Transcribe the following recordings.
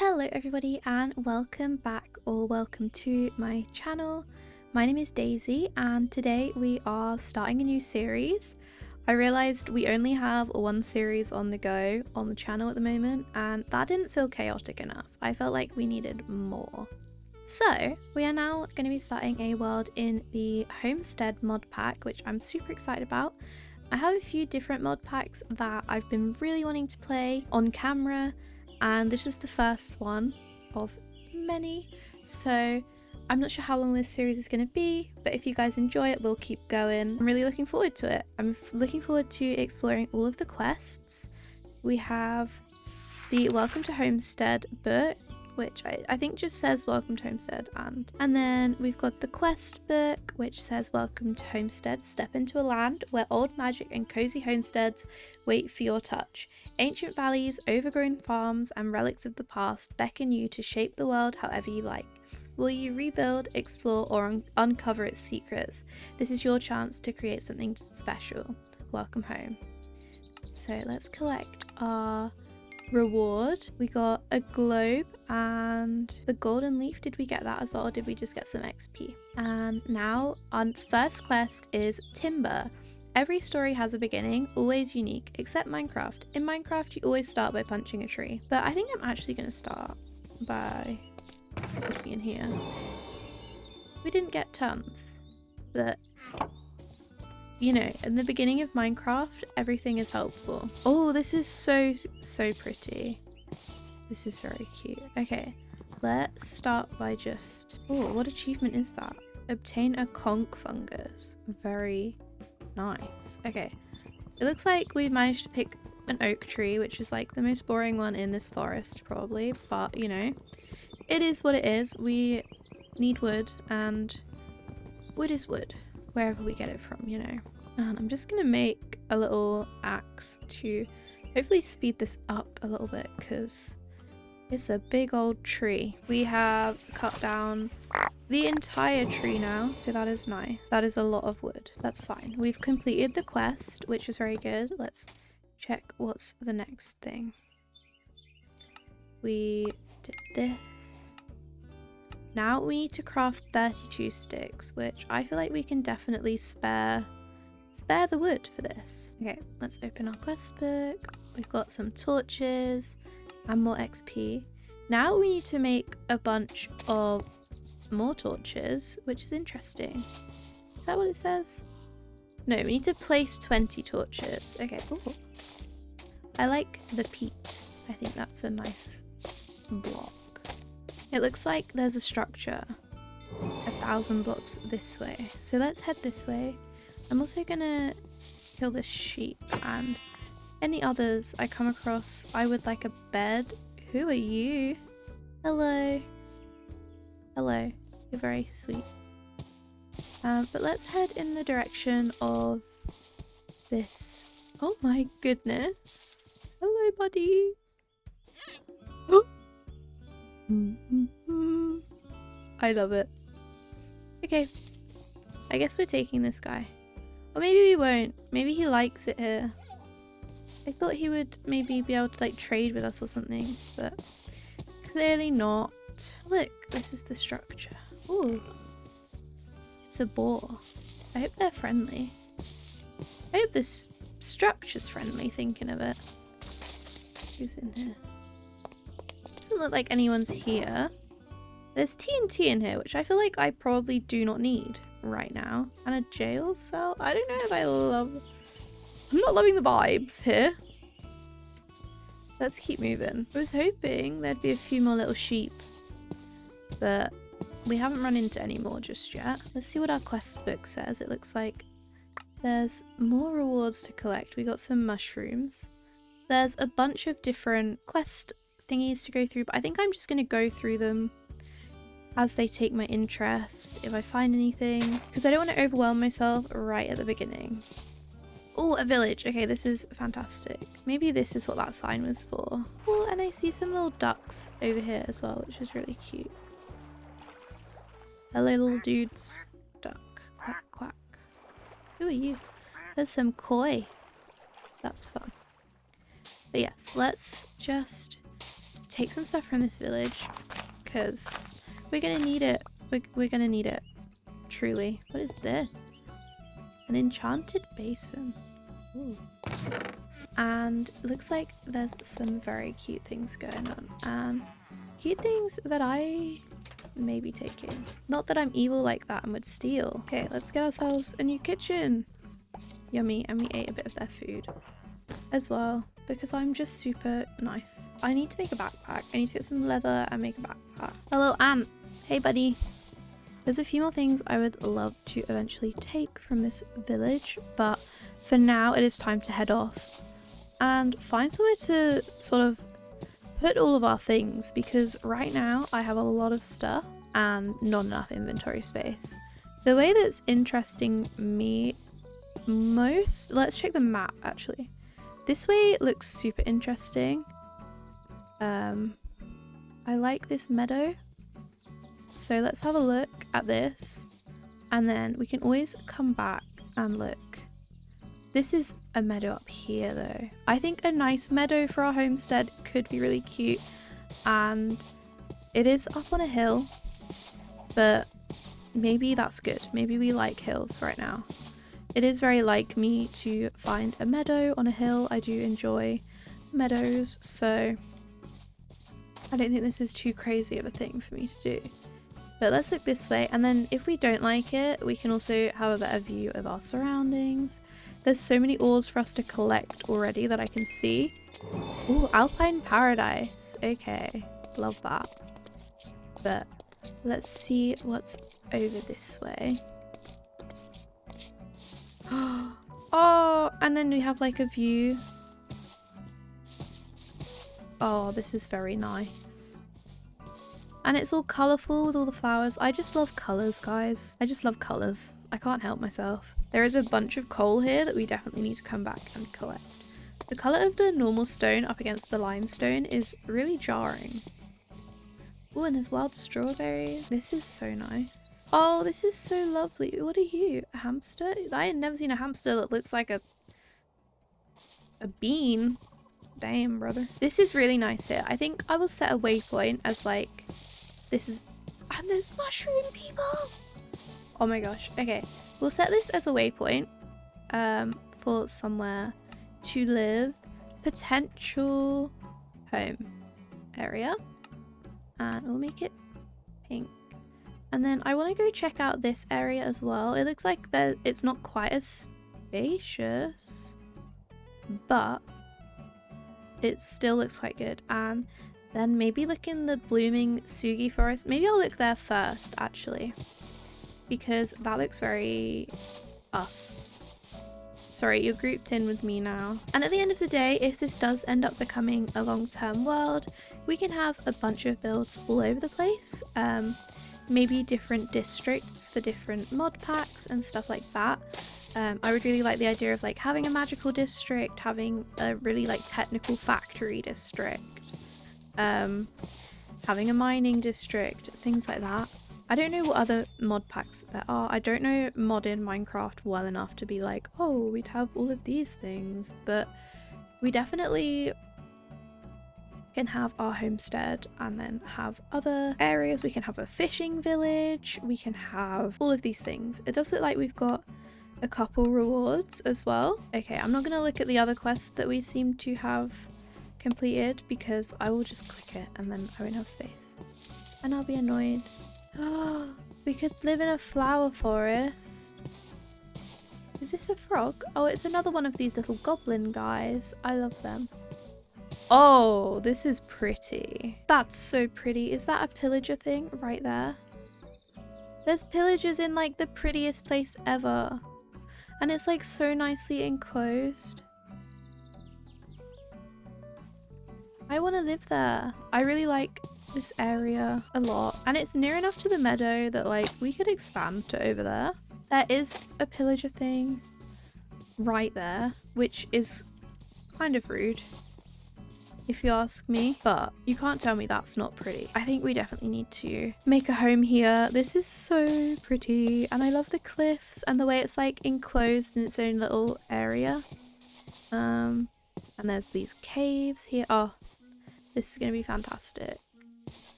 Hello everybody and welcome back or welcome to my channel. My name is Daisy and today we are starting a new series. I realised we only have one series on the go on the channel at the moment and that didn't feel chaotic enough. I felt like we needed more. So we are now going to be starting a world in the Homestead mod pack, which I'm super excited about. I have a few different mod packs that I've been really wanting to play on camera, and this is the first one of many, so I'm not sure how long this series is going to be, but if you guys enjoy it, we'll keep going. I'm really looking forward to it. I'm looking forward to exploring all of the quests. We have the Welcome to Homestead book, which I think just says Welcome to Homestead, and then we've got the quest book, which says Welcome to Homestead, step into a land where old magic and cozy homesteads wait for your touch. Ancient valleys, overgrown farms, and relics of the past beckon you to shape the world however you like. Will you rebuild, explore, or uncover its secrets? This is your chance to create something special. Welcome home. So let's collect our reward. We got a globe and the golden leaf. Did we get that as well, or did we just get some XP? And now our first quest is timber. Every story has a beginning, always unique, except Minecraft. In Minecraft you always start by punching a tree, but I think I'm actually going to start by looking in here. We didn't get tons, but you know, in the beginning of Minecraft, everything is helpful. Oh, this is so pretty. This is very cute. Okay, let's start by just... Oh, what achievement is that? Obtain a conch fungus. Very nice. Okay, it looks like we've managed to pick an oak tree, which is like the most boring one in this forest probably, but you know, it is what it is. We need wood, and wood is wood wherever we get it from, you know. And I'm just gonna make a little axe to hopefully speed this up a little bit because it's a big old tree. We have cut down the entire tree now, so that is nice. That is a lot of wood. That's fine. We've completed the quest, which is very good. Let's check what's the next thing. We did this. Now we need to craft 32 sticks, which I feel like we can definitely spare the wood for this. Okay, let's open our quest book. We've got some torches and more XP. Now we need to make a bunch of more torches, which is interesting. Is that what it says? No, we need to place 20 torches. Okay, ooh. I like the peat. I think that's a nice block. It looks like there's a structure 1,000 blocks this way. So let's head this way. I'm also gonna kill this sheep and any others I come across. I would like a bed. Who are you? Hello. Hello. You're very sweet. But let's head in the direction of this. Oh my goodness. Hello, buddy. I love it. Okay, I guess we're taking this guy. Or maybe we won't. Maybe he likes it here. I thought he would maybe be able to like trade with us or something, but clearly not. Look, this is the structure. Ooh, it's a boar. I hope they're friendly. I hope this structure's friendly, thinking of it. Who's in here? Doesn't look like anyone's here. There's TNT in here, which I feel like I probably do not need right now. And a jail cell? I don't know if I'm not loving the vibes here. Let's keep moving. I was hoping there'd be a few more little sheep, but we haven't run into any more just yet. Let's see what our quest book says. It looks like there's more rewards to collect. We got some mushrooms. There's a bunch of different quest thingies to go through, but I think I'm just going to go through them as they take my interest if I find anything, because I don't want to overwhelm myself right at the beginning. Oh, a village. Okay, this is fantastic. Maybe this is what that sign was for. Oh, and I see some little ducks over here as well, which is really cute. Hello, little dudes. Duck. Quack, quack. Who are you? There's some koi. That's fun. But yes, let's just take some stuff from this village because we're gonna need it. We're gonna need it. Truly. What is this? An enchanted basin. Ooh. And it looks like there's some very cute things going on. And cute things that I may be taking. Not that I'm evil like that and would steal. Okay, let's get ourselves a new kitchen. Yummy. And we ate a bit of their food as well because I'm just super nice. I need to make a backpack. I need to get some leather and make a backpack. Hello, Ant. Hey, buddy. There's a few more things I would love to eventually take from this village, but for now it is time to head off and find somewhere to sort of put all of our things, because right now I have a lot of stuff and not enough inventory space. The way that's interesting me most, let's check the map actually. This way looks super interesting. I like this meadow. So let's have a look at this and then we can always come back and look. This is a meadow up here though. I think a nice meadow for our homestead could be really cute, and it is up on a hill, but maybe that's good. Maybe we like hills right now. It is very like me to find a meadow on a hill. I do enjoy meadows, so I don't think this is too crazy of a thing for me to do. But let's look this way, and then if we don't like it, we can also have a better view of our surroundings. There's so many ores for us to collect already that I can see. Ooh, Alpine Paradise. Okay, love that. But let's see what's over this way. Oh, and then we have like a view. Oh, this is very nice. And it's all colourful with all the flowers. I just love colours, guys. I just love colours. I can't help myself. There is a bunch of coal here that we definitely need to come back and collect. The colour of the normal stone up against the limestone is really jarring. Oh, and there's wild strawberry. This is so nice. Oh, this is so lovely. What are you? A hamster? I had never seen a hamster that looks like a bean. Damn, brother. This is really nice here. I think I will set a waypoint as like, this is, and there's mushroom people. Oh my gosh. Okay. We'll set this as a waypoint for somewhere to live. Potential home area. And we'll make it pink. And then I want to go check out this area as well. It looks like it's not quite as spacious, but it still looks quite good. And then maybe look in the blooming Sugi forest. Maybe I'll look there first actually, because that looks very us. Sorry, you're grouped in with me now. And at the end of the day, if this does end up becoming a long-term world, we can have a bunch of builds all over the place. Maybe different districts for different mod packs and stuff like that. I would really like the idea of like having a magical district, having a really like technical factory district, having a mining district, things like that. I don't know what other mod packs there are. I don't know modern Minecraft well enough to be like, oh, we'd have all of these things, but we definitely can have our homestead and then have other areas. We can have a fishing village. We can have all of these things. It does look like we've got a couple rewards as well. Okay, I'm not going to look at the other quests that we seem to have completed because I will just click it and then I won't have space. And I'll be annoyed. Oh, we could live in a flower forest. Is this a frog? Oh, it's another one of these little goblin guys. I love them. Oh, this is pretty. That's so pretty. Is that a pillager thing right there? There's pillagers in like the prettiest place ever. And it's like so nicely enclosed. I want to live there. I really like this area a lot. And it's near enough to the meadow that like we could expand to over there. There is a pillager thing right there, which is kind of rude, if you ask me, but you can't tell me that's not pretty. I think we definitely need to make a home here. This is so pretty, and I love the cliffs and the way it's like enclosed in its own little area. And there's these caves here. Oh, This is going to be fantastic.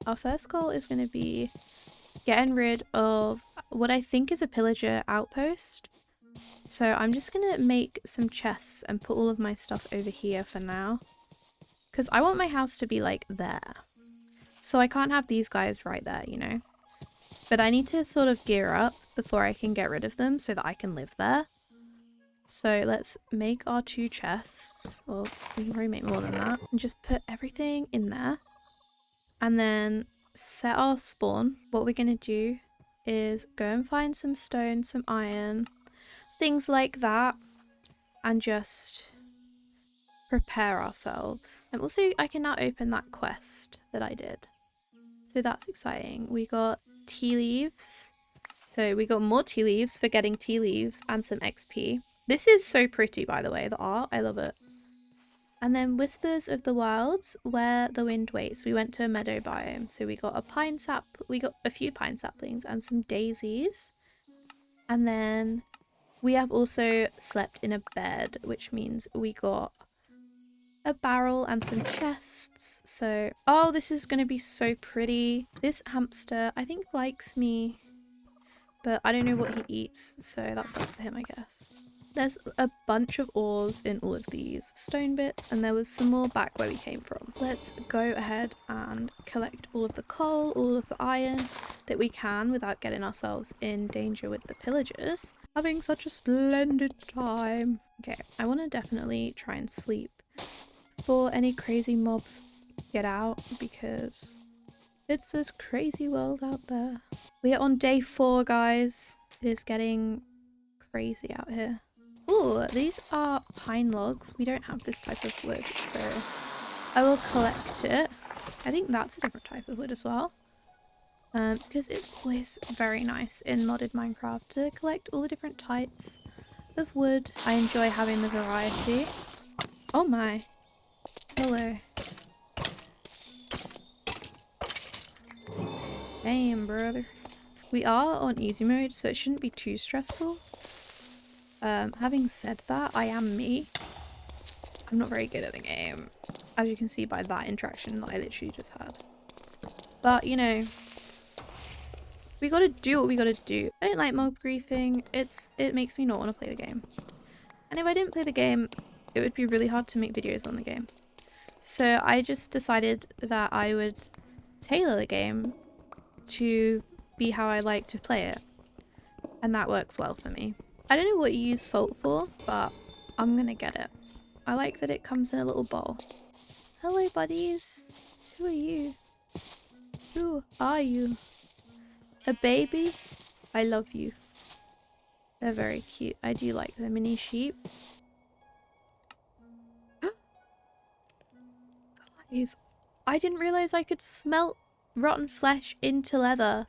Our first goal is going to be getting rid of what I think is a pillager outpost. So I'm just going to make some chests and put all of my stuff over here for now. Because I want my house to be like there. So I can't have these guys right there, you know. But I need to sort of gear up before I can get rid of them so that I can live there. So let's make our 2 chests. Well, we can probably make more than that. And just put everything in there. And then set our spawn. What we're going to do is go and find some stone, some iron, things like that. And just prepare ourselves. And also I can now open that quest that I did. So that's exciting. We got tea leaves. So we got more tea leaves for getting tea leaves and some XP. This is so pretty, by the way, the art. I love it. And then Whispers of the Wilds, where the wind waits. We went to a meadow biome. So we got a pine sap. We got a few pine saplings and some daisies. And then we have also slept in a bed, which means we got a barrel and some chests. So, oh, this is going to be so pretty. This hamster, I think, likes me, but I don't know what he eats, so that's up to him, I guess. There's a bunch of ores in all of these stone bits, and there was some more back where we came from. Let's go ahead and collect all of the coal, all of the iron that we can without getting ourselves in danger with the pillagers. Having such a splendid time. Okay, I want to definitely try and sleep before any crazy mobs get out, because it's this crazy world out there. We are on day 4, guys. It is getting crazy out here. Ooh, these are pine logs. We don't have this type of wood, so I will collect it. I think that's a different type of wood as well. Because it's always very nice in modded Minecraft to collect all the different types of wood. I enjoy having the variety. Oh my. Hello. Damn, brother. We are on easy mode, so it shouldn't be too stressful. Having said that, I am me. I'm not very good at the game, as you can see by that interaction that I literally just had. But, you know, we gotta do what we gotta do. I don't like mob griefing. It makes me not want to play the game. And if I didn't play the game, it would be really hard to make videos on the game. So I just decided that I would tailor the game to be how I like to play it. And that works well for me. I don't know what you use salt for, but I'm gonna get it. I like that it comes in a little bowl. Hello, buddies. Who are you? Who are you? A baby? I love you. They're very cute. I do like the mini sheep. Guys, I didn't realize I could smelt rotten flesh into leather.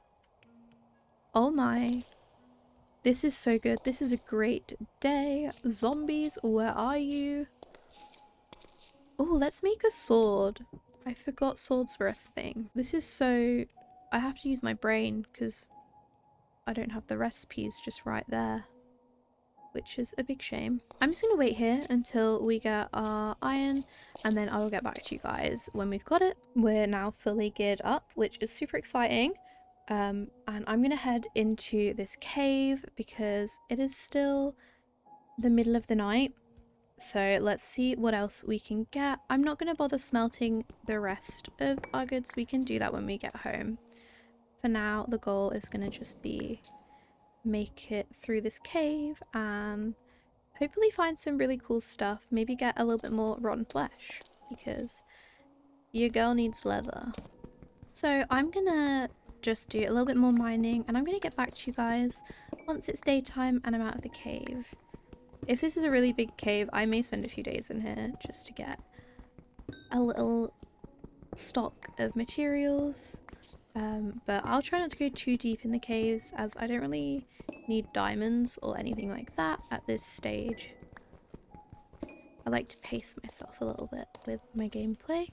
Oh my. This is so good. This is a great day. Zombies, where are you? Oh, let's make a sword. I forgot swords were a thing. This is so... I have to use my brain because I don't have the recipes just right there, which is a big shame. I'm just going to wait here until we get our iron, and then I will get back to you guys when we've got it. We're now fully geared up, which is super exciting. And I'm going to head into this cave because it is still the middle of the night. So let's see what else we can get. I'm not going to bother smelting the rest of our goods. We can do that when we get home. For now, the goal is going to just be make it through this cave and hopefully find some really cool stuff. Maybe get a little bit more rotten flesh because your girl needs leather. So I'm going to just do a little bit more mining and I'm going to get back to you guys once it's daytime and I'm out of the cave. If this is a really big cave, I may spend a few days in here just to get a little stock of materials. But I'll try not to go too deep in the caves as I don't really need diamonds or anything like that at this stage. I like to pace myself a little bit with my gameplay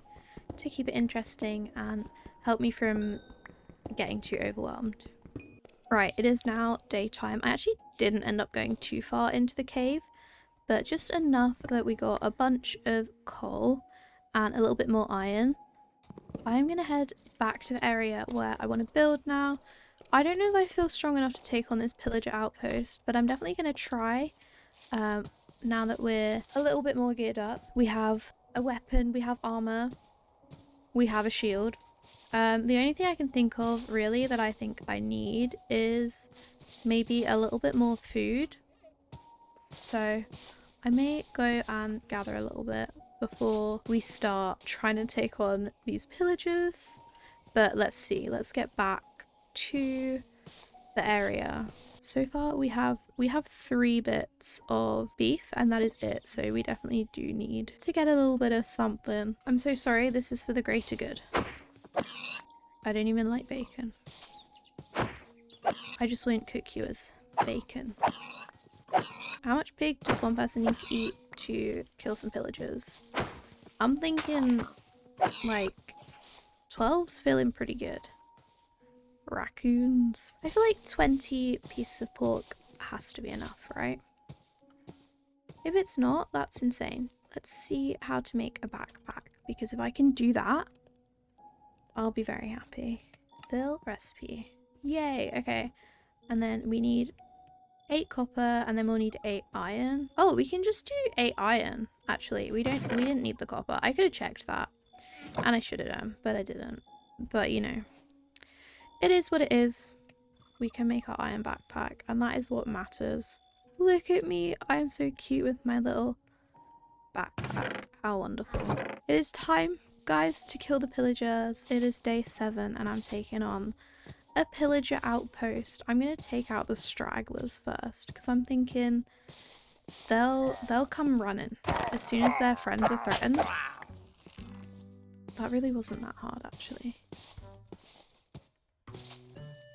to keep it interesting and help me from getting too overwhelmed. Right, it is now daytime. I actually didn't end up going too far into the cave, but just enough that we got a bunch of coal and a little bit more iron. I'm gonna head back to the area where I want to build now. I don't know if I feel strong enough to take on this pillager outpost, but I'm definitely gonna try now that we're a little bit more geared up. We have a weapon, we have armor, we have a shield. The only thing I can think of really that I think I need is maybe a little bit more food. So I may go and gather a little bit before we start trying to take on these pillagers. But let's see, let's get back to the area. So far we have 3 bits of beef and that is it, so we definitely do need to get a little bit of something. I'm so sorry, this is for the greater good. I don't even like bacon. I just won't cook you as bacon. How much pig does one person need to eat to kill some pillagers? I'm thinking like 12's feeling pretty good. Raccoons. I feel like 20 pieces of pork has to be enough, right? If it's not, that's insane. Let's see how to make a backpack, because if I can do that, I'll be very happy. Fill recipe. Yay, okay. And then we need 8 copper, and then we'll need 8 iron. Oh, we can just do 8 iron, actually. We didn't need the copper. I could have checked that. And I should have done, but I didn't. But, you know, it is what it is. We can make our iron backpack, and that is what matters. Look at me. I am so cute with my little backpack. How wonderful. It is time, guys, to kill the pillagers. It is day 7, and I'm taking on a pillager outpost. I'm going to take out the stragglers first, because I'm thinking they'll come running as soon as their friends are threatened. That really wasn't that hard, actually.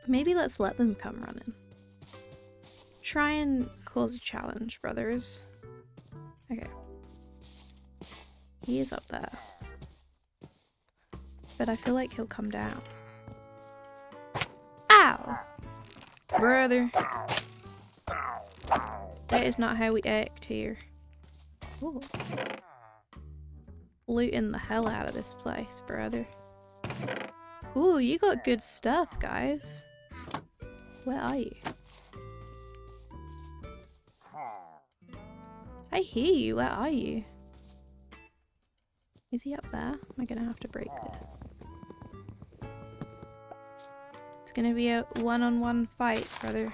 Maybe let's let them come running. Try and cause a challenge, brothers. Okay. He is up there. But I feel like he'll come down. Ow! Brother. That is not how we act here. Ooh. Looting the hell out of this place, brother. Ooh, you got good stuff, guys. Where are you? I hear you. Where are you? Is he up there? Am I gonna have to break this? It's gonna be a one-on-one fight, brother.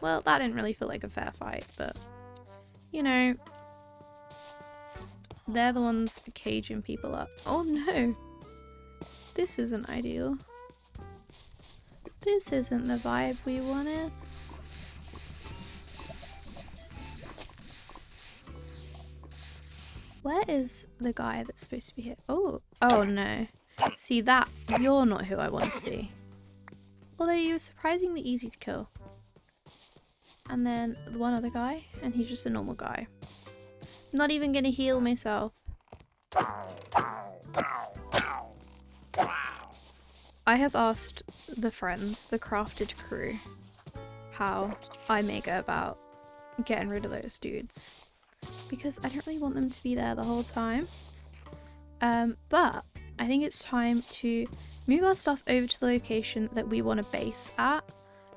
Well, that didn't really feel like a fair fight, but you know, they're the ones caging people up. Oh no! This isn't ideal. This isn't the vibe we wanted. Where is the guy that's supposed to be here? Oh, oh no. See that? You're not who I want to see. Although you were surprisingly easy to kill. And then one other guy, and he's just a normal guy. I'm not even gonna heal myself. I have asked the friends, the crafted crew, how I may go about getting rid of those dudes. Because I don't really want them to be there the whole time. But I think it's time to move our stuff over to the location that we want to base at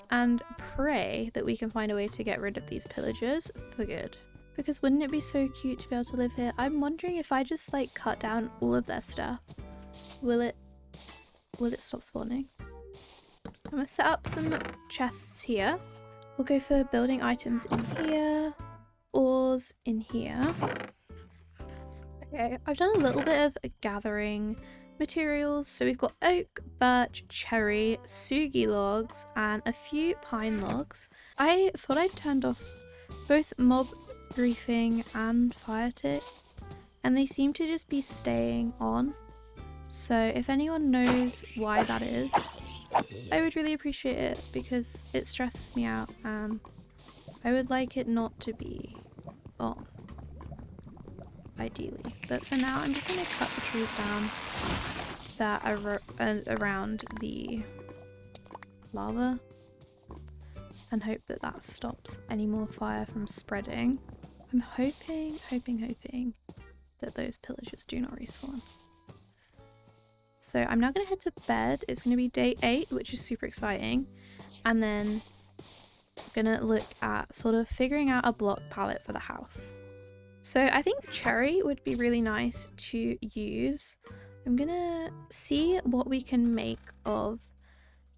and pray that we can find a way to get rid of these pillagers for good. Because wouldn't it be so cute to be able to live here? I'm wondering if I just like cut down all of their stuff, will it stop spawning? I'm gonna set up some chests here. We'll go for building items in here, ores in here. Okay, I've done a little bit of gathering materials. So we've got oak, birch, cherry, sugi logs, and a few pine logs. I thought I'd turned off both mob griefing and fire tick, and they seem to just be staying on. So if anyone knows why that is, I would really appreciate it, because it stresses me out and I would like it not to be on, ideally. But for now, I'm just going to cut the trees down that are around the lava. and hope that that stops any more fire from spreading. I'm hoping that those pillagers do not respawn. So I'm now going to head to bed. It's going to be day 8, which is super exciting. And then I'm going to look at sort of figuring out a block palette for the house. So I think cherry would be really nice to use. I'm going to see what we can make of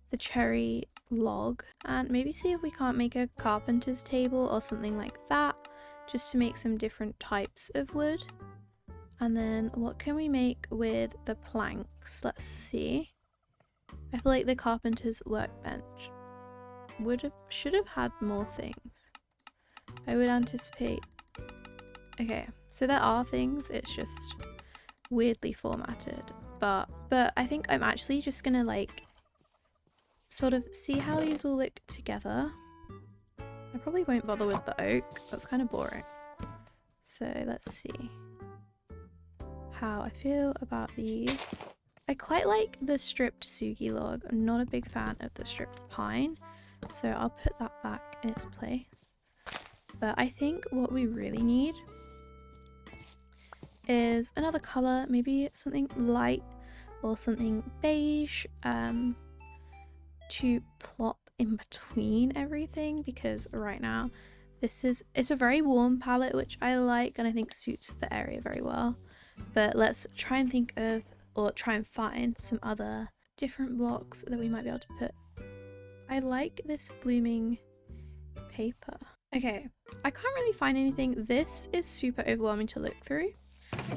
the cherry log and maybe see if we can't make a carpenter's table or something like that, just to make some different types of wood. And then what can we make with the planks? Let's see. I feel like the carpenter's workbench should have had more things. I would anticipate. Okay, so there are things, it's just weirdly formatted. But I think I'm actually just gonna like sort of see how these all look together. I probably won't bother with the oak, that's kind of boring. So let's see how I feel about these. I quite like the stripped sugi log. I'm not a big fan of the stripped pine, so I'll put that back in its place. But I think what we really need is another colour, maybe something light or something beige, to plop in between everything, because right now it's a very warm palette, which I like and I think suits the area very well. But let's try and think of, or try and find some other different blocks that we might be able to put. I like this blooming paper. Okay, I can't really find anything. This is super overwhelming to look through.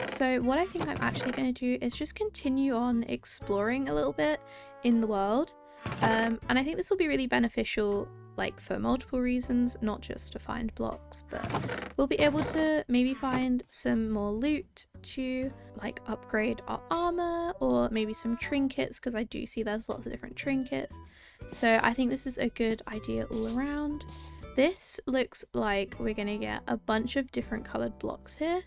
So what I think I'm actually going to do is just continue on exploring a little bit in the world. And I think this will be really beneficial, like for multiple reasons, not just to find blocks, but we'll be able to maybe find some more loot to like upgrade our armor, or maybe some trinkets, because I do see there's lots of different trinkets. So I think this is a good idea all around. This looks like we're going to get a bunch of different colored blocks here,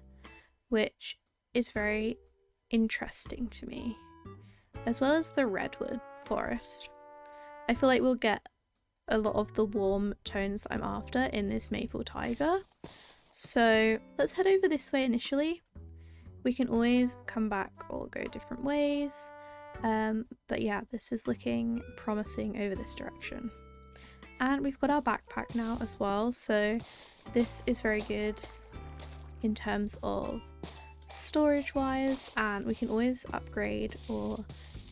which is very interesting to me, as well as the redwood forest. I feel like we'll get a lot of the warm tones that I'm after in this maple tiger. So let's head over this way initially. We can always come back or go different ways. But yeah, this is looking promising over this direction. And we've got our backpack now as well, so this is very good in terms of storage wise, and we can always upgrade or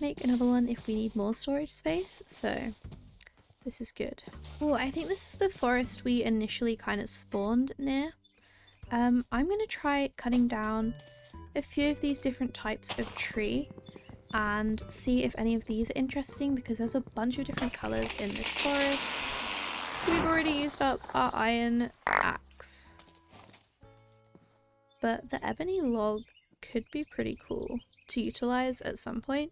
make another one if we need more storage space, so this is good. Oh, I think this is the forest we initially kind of spawned near. I'm going to try cutting down a few of these different types of tree and see if any of these are interesting, because there's a bunch of different colours in this forest. We've already used up our iron axe, but the ebony log could be pretty cool to utilise at some point.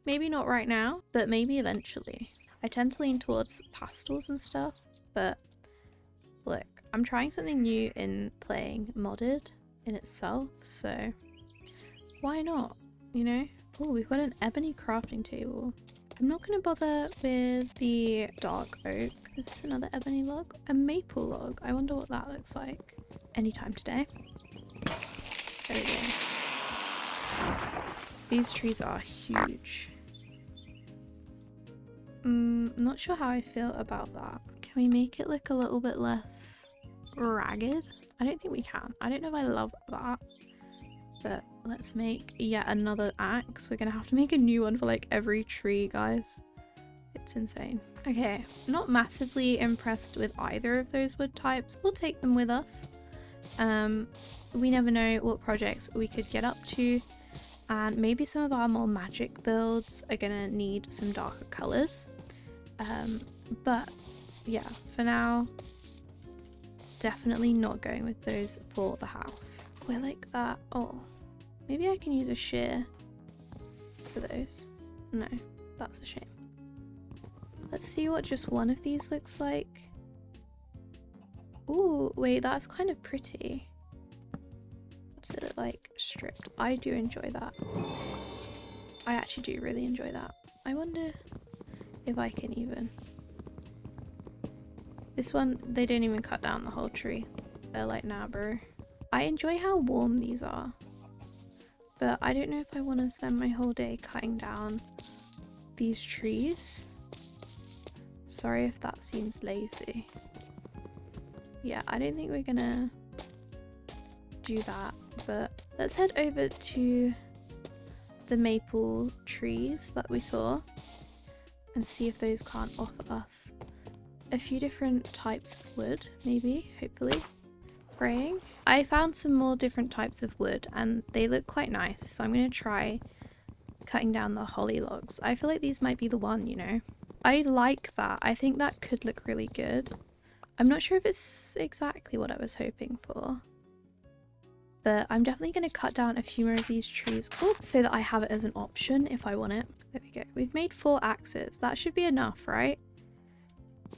Maybe not right now, but maybe eventually. I tend to lean towards pastels and stuff, but look, I'm trying something new in playing modded in itself, so why not, you know? Oh, we've got an ebony crafting table. I'm not going to bother with the dark oak. Is this another ebony log? A maple log. I wonder what that looks like. Anytime today. There we go. These trees are huge. Not sure how I feel about that. Can we make it look a little bit less ragged? I don't think we can. I don't know if I love that. But let's make yet another axe. We're gonna have to make a new one for like every tree, guys. It's insane. Okay, not massively impressed with either of those wood types. We'll take them with us. We never know what projects we could get up to, and maybe some of our more magic builds are gonna need some darker colors. But yeah, for now, definitely not going with those for the house. We're like that. Oh, maybe I can use a shear for those. No, that's a shame. Let's see what just one of these looks like. Ooh, wait, that's kind of pretty. What's it like stripped? I do enjoy that. I actually do really enjoy that. I wonder if I can even This one, they don't even cut down the whole tree. They're like, nah, bro. I enjoy how warm these are. But I don't know if I want to spend my whole day cutting down these trees. Sorry if that seems lazy. Yeah, I don't think we're gonna do that. But let's head over to the maple trees that we saw and see if those can't offer us a few different types of wood, maybe, hopefully. Praying. I found some more different types of wood and they look quite nice, so I'm going to try cutting down the holly logs. I feel like these might be the one, you know. I like that. I think that could look really good. I'm not sure if it's exactly what I was hoping for, but I'm definitely going to cut down a few more of these trees so that I have it as an option if I want it. There we go. We've made 4 axes. That should be enough, right?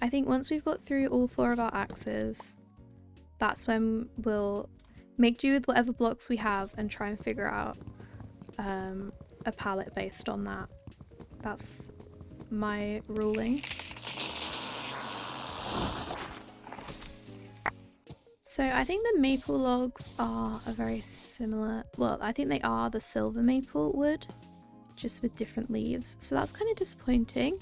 I think once we've got through all 4 of our axes, that's when we'll make do with whatever blocks we have and try and figure out a palette based on that. That's my ruling. So I think the maple logs are a very similar, well, I think they are the silver maple wood, just with different leaves. So that's kind of disappointing.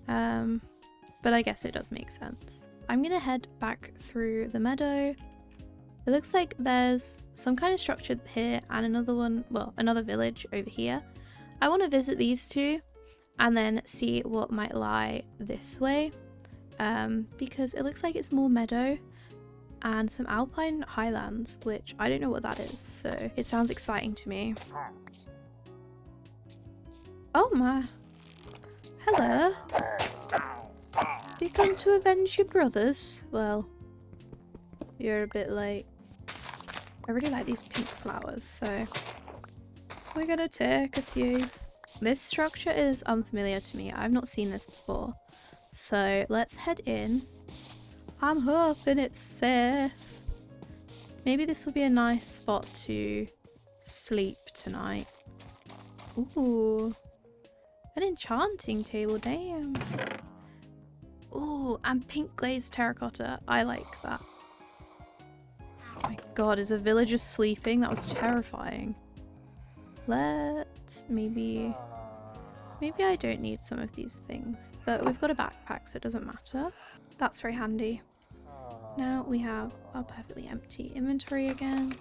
But I guess it does make sense. I'm gonna head back through the meadow. It looks like there's some kind of structure here and another one, well, another village over here. I want to visit these 2 and then see what might lie this way, because it looks like it's more meadow and some alpine highlands, which I don't know what that is, so it sounds exciting to me. Oh my. Hello. You come to avenge your brothers? Well, you're a bit late. I really like these pink flowers, so we're gonna take a few. This structure is unfamiliar to me. I've not seen this before. So let's head in. I'm hoping it's safe. Maybe this will be a nice spot to sleep tonight. Ooh, an enchanting table, damn. Ooh, and pink glazed terracotta. I like that. Oh my god, is a villager sleeping? That was terrifying. Let's maybe I don't need some of these things, but we've got a backpack, so it doesn't matter. That's very handy. Now we have our perfectly empty inventory again.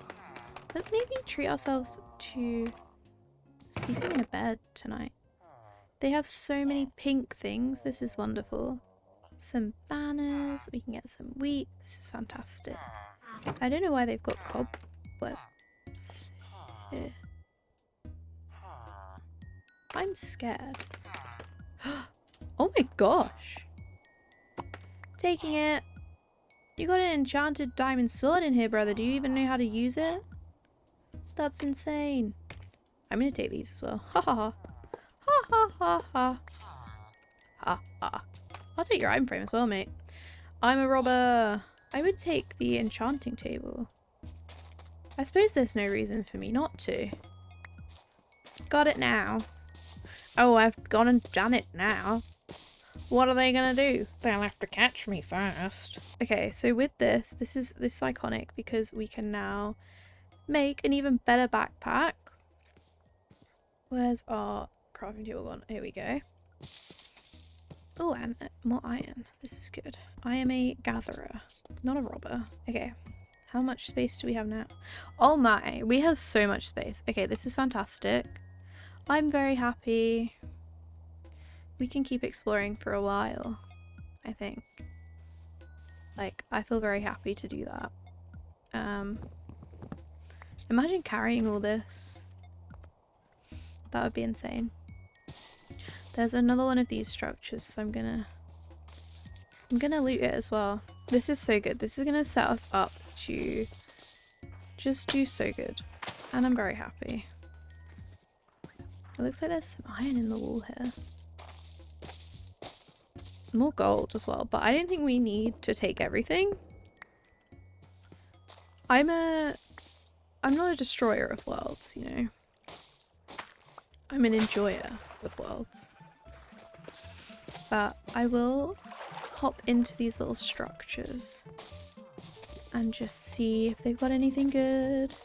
Let's maybe treat ourselves to sleeping in a bed tonight. They have so many pink things. This is wonderful. Some banners, we can get some wheat. This is fantastic. I don't know why they've got cobwebs here. I'm scared. Oh my gosh. Taking it. You got an enchanted diamond sword in here, brother. Do you even know how to use it? That's insane. I'm gonna take these as well. Ha ha ha. Ha ha ha ha. Ha ha. I'll take your item frame as well, mate. I'm a robber. I would take the enchanting table. I suppose there's no reason for me not to. Got it now. Oh, I've gone and done it now. What are they gonna do? They'll have to catch me first. Okay, so with this is iconic because we can now make an even better backpack. Where's our crafting table gone? Here we go. Oh, and more iron. This is good. I am a gatherer, not a robber. Okay, how much space do we have now? Oh my, we have so much space. Okay, this is fantastic. I'm very happy. We can keep exploring for a while, I think. Like, I feel very happy to do that. Imagine carrying all this. That would be insane. There's another one of these structures, so I'm gonna loot it as well. This is so good. This is gonna set us up to just do so good. And I'm very happy. It looks like there's some iron in the wall here. More gold as well, but I don't think we need to take everything. I'm not a destroyer of worlds, you know. I'm an enjoyer of worlds. But I will pop into these little structures and just see if they've got anything good.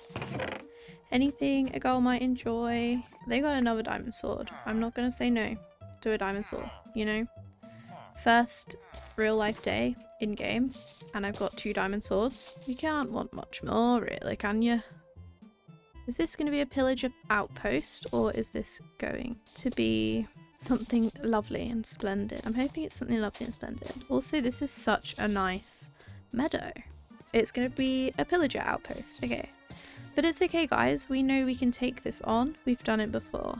Anything a girl might enjoy. They got another diamond sword. I'm not gonna say no to a diamond sword, you know? First real life day in game and I've got 2 diamond swords. You can't want much more really, can you? Is this going to be a pillager outpost or is this going to be something lovely and splendid? I'm hoping it's something lovely and splendid. Also, this is such a nice meadow. It's going to be a pillager outpost. Okay. But it's okay, guys. We know we can take this on. We've done it before.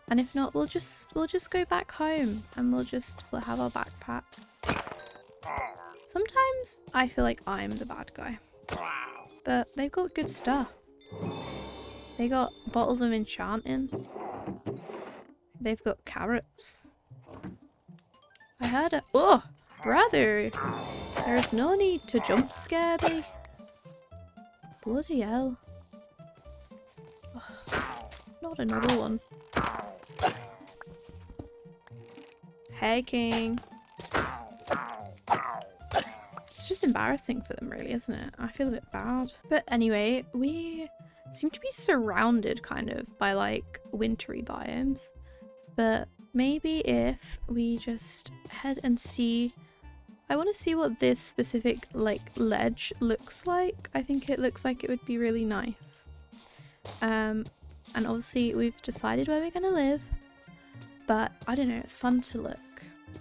And if not, we'll just go back home and we'll have our backpack. Sometimes I feel like I'm the bad guy. But they've got good stuff. They got bottles of enchanting. They've got carrots. I heard a— oh, brother! There's no need to jump scare me. Bloody hell. Oh, not another one. Hey, King. It's just embarrassing for them really, isn't it? I feel a bit bad. But anyway, we seem to be surrounded kind of by like wintry biomes. But maybe if we just head and see— I want to see what this specific like ledge looks like. I think it looks like it would be really nice. And obviously we've decided where we're going to live. But I don't know, it's fun to look.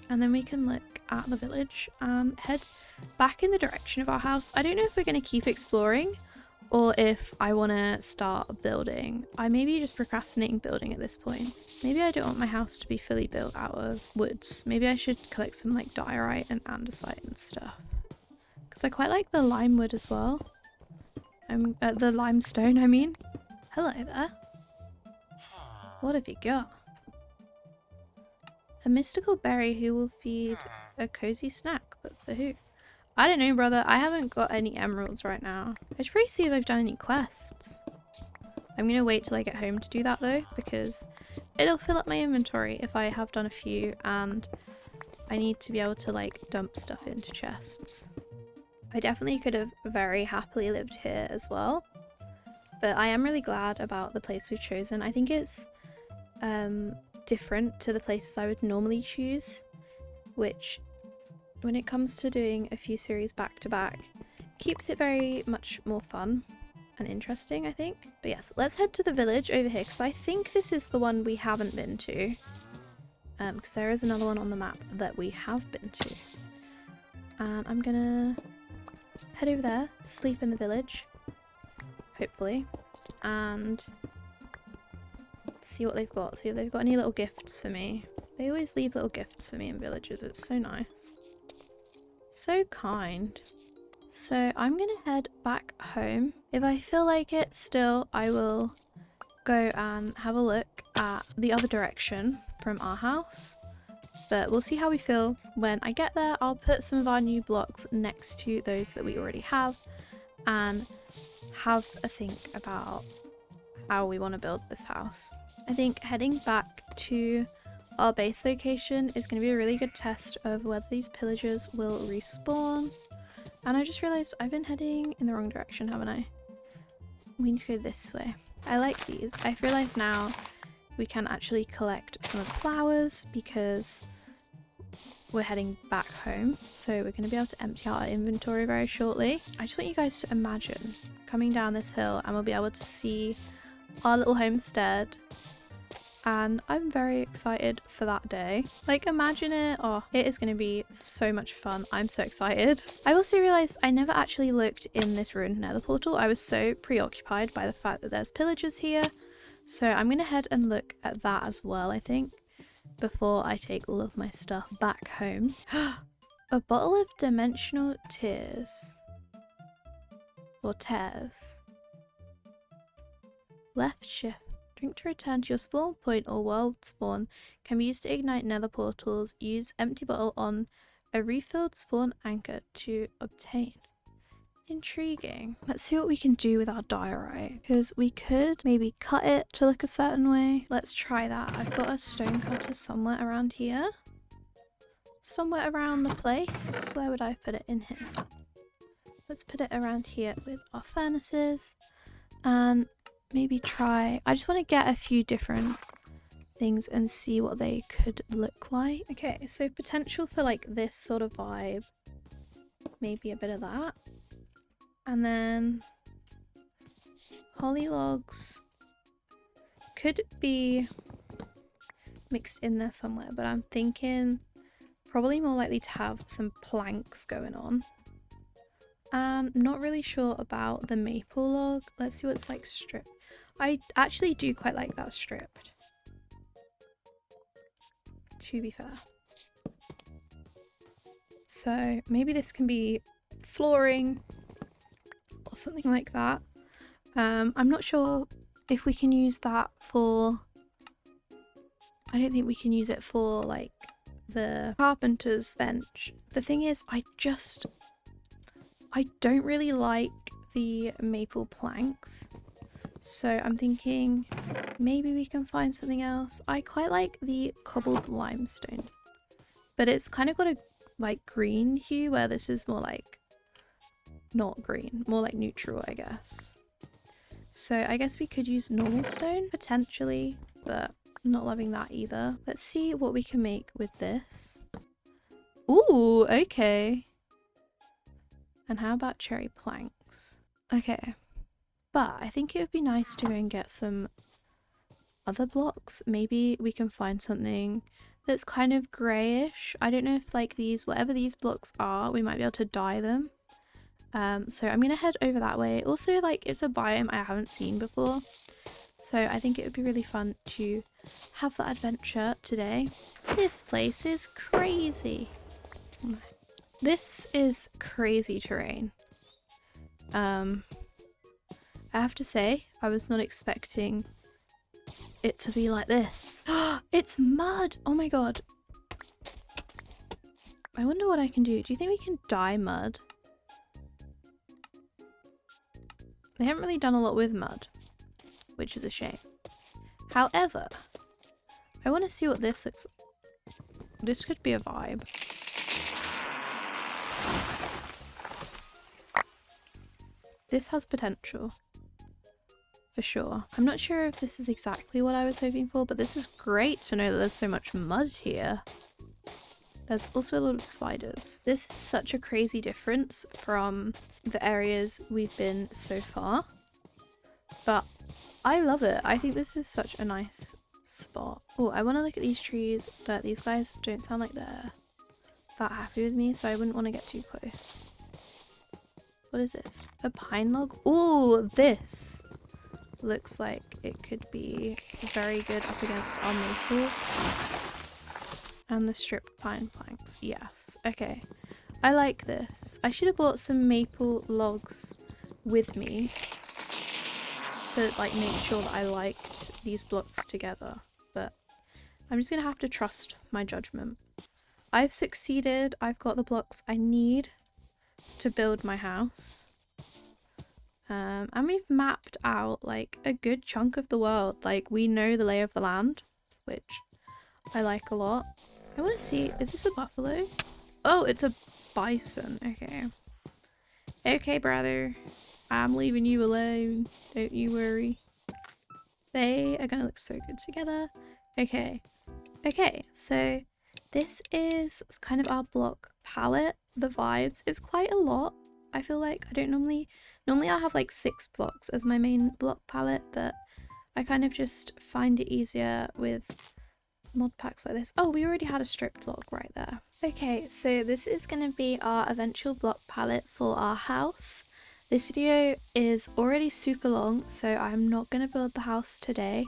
And then we can look at the village and head back in the direction of our house. I don't know if we're going to keep exploring or if I want to start building. I may be just procrastinating building at this point. Maybe I don't want my house to be fully built out of woods. Maybe I should collect some like diorite and andesite and stuff. Because I quite like the lime wood as well. The limestone, I mean. Hello there. What have you got? A mystical berry who will feed a cozy snack, but for who? I don't know, brother. I haven't got any emeralds right now. I should probably see if I've done any quests. I'm gonna wait till I get home to do that though, because it'll fill up my inventory if I have done a few and I need to be able to like dump stuff into chests. I definitely could have very happily lived here as well, but I am really glad about the place we've chosen. I think it's different to the places I would normally choose, which when it comes to doing a few series back to back keeps it very much more fun and interesting, I think. But yes, let's head to the village over here because I think this is the one we haven't been to, because there is another one on the map that we have been to. And I'm gonna head over there, sleep in the village hopefully, and see what they've got, see if they've got any little gifts for me. They always leave little gifts for me in villages. It's so nice. So kind. So I'm gonna head back home. If I feel like it still, I will go and have a look at the other direction from our house. But we'll see how we feel when I get there. I'll put some of our new blocks next to those that we already have and have a think about how we want to build this house. I think heading back to our base location is going to be a really good test of whether these pillagers will respawn. And I just realised I've been heading in the wrong direction, haven't I? We need to go this way. I like these. I've realised now we can actually collect some of the flowers because we're heading back home. So we're going to be able to empty out our inventory very shortly. I just want you guys to imagine coming down this hill and we'll be able to see our little homestead. And I'm very excited for that day. Like, imagine it. Oh, it is going to be so much fun. I'm so excited. I also realised I never actually looked in this ruined nether portal. I was so preoccupied by the fact that there's pillagers here. So I'm going to head and look at that as well, I think, before I take all of my stuff back home. A bottle of dimensional tears. Or tears. Left shift. Drink to return to your spawn point or world spawn. Can be used to ignite nether portals. Use empty bottle on a refilled spawn anchor to obtain. Intriguing. Let's see what we can do with our diorite, because we could maybe cut it to look a certain way. Let's try that. I've got a stone cutter somewhere around here. somewhere around the place. Where would I put it? In here. Let's put it around here with our furnaces and maybe try... I just want to get a few different things and see what they could look like. Okay, so potential for like this sort of vibe. Maybe a bit of that. And then holly logs could be mixed in there somewhere, but I'm thinking probably more likely to have some planks going on. And not really sure about the maple log. Let's see what's like stripped. I actually do quite like that stripped, to be fair. So maybe this can be flooring or something like that. I'm not sure if we can use that for... I don't think we can use it for like the carpenter's bench. The thing is, I don't really like the maple planks. So I'm thinking maybe we can find something else. I quite like the cobbled limestone, but it's kind of got a like green hue, where this is more like not green, more like neutral, I guess. So I guess we could use normal stone potentially, but not loving that either. Let's see what we can make with this. Ooh, okay. And how about cherry planks? Okay. But I think it would be nice to go and get some other blocks. Maybe we can find something that's kind of greyish. I don't know if like these, whatever these blocks are, we might be able to dye them. So I'm gonna head over that way. Also, like, it's a biome I haven't seen before, so I think it would be really fun to have that adventure today. This place is crazy. This is crazy terrain. I have to say, I was not expecting it to be like this. It's mud! Oh my god. I wonder what I can do. Do you think we can dye mud? They haven't really done a lot with mud, which is a shame. However, I want to see what this looks like. This could be a vibe. This has potential, for sure. I'm not sure if this is exactly what I was hoping for, but this is great to know that there's so much mud here. There's also a lot of spiders. This is such a crazy difference from the areas we've been so far, but I love it. I think this is such a nice spot. Oh, I want to look at these trees, but these guys don't sound like they're that happy with me, so I wouldn't want to get too close. What is this? A pine log? Oh, this looks like it could be very good up against our maple. And the stripped pine planks. Yes. Okay. I like this. I should have bought some maple logs with me to like make sure that I liked these blocks together. But I'm just going to have to trust my judgment. I've succeeded. I've got the blocks I need to build my house. And we've mapped out like a good chunk of the world. Like, we know the lay of the land, which I like a lot. I want to see, is this a buffalo? Oh, it's a bison. Okay. Okay, brother. I'm leaving you alone. Don't you worry. They are gonna look so good together. Okay. Okay, so this is kind of our block palette. The vibes is quite a lot. I feel like I don't normally I have like 6 blocks as my main block palette, but I kind of just find it easier with mod packs like this. Oh, we already had a stripped block right there. Okay, so this is going to be our eventual block palette for our house. This video is already super long, so I'm not going to build the house today,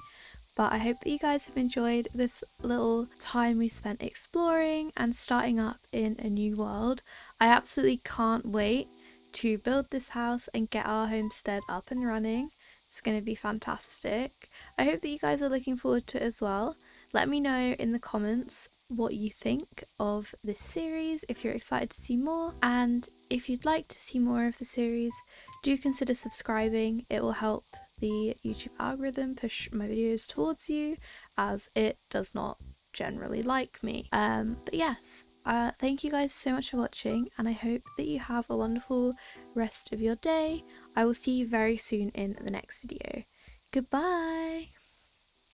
but I hope that you guys have enjoyed this little time we spent exploring and starting up in a new world. I absolutely can't wait to build this house and get our homestead up and running. It's going to be fantastic. I hope that you guys are looking forward to it as well. Let me know in the comments what you think of this series, if you're excited to see more, and if you'd like to see more of the series, do consider subscribing. It will help the YouTube algorithm push my videos towards you, as it does not generally like me. But yes, thank you guys so much for watching, and I hope that you have a wonderful rest of your day. I will see you very soon in the next video. Goodbye!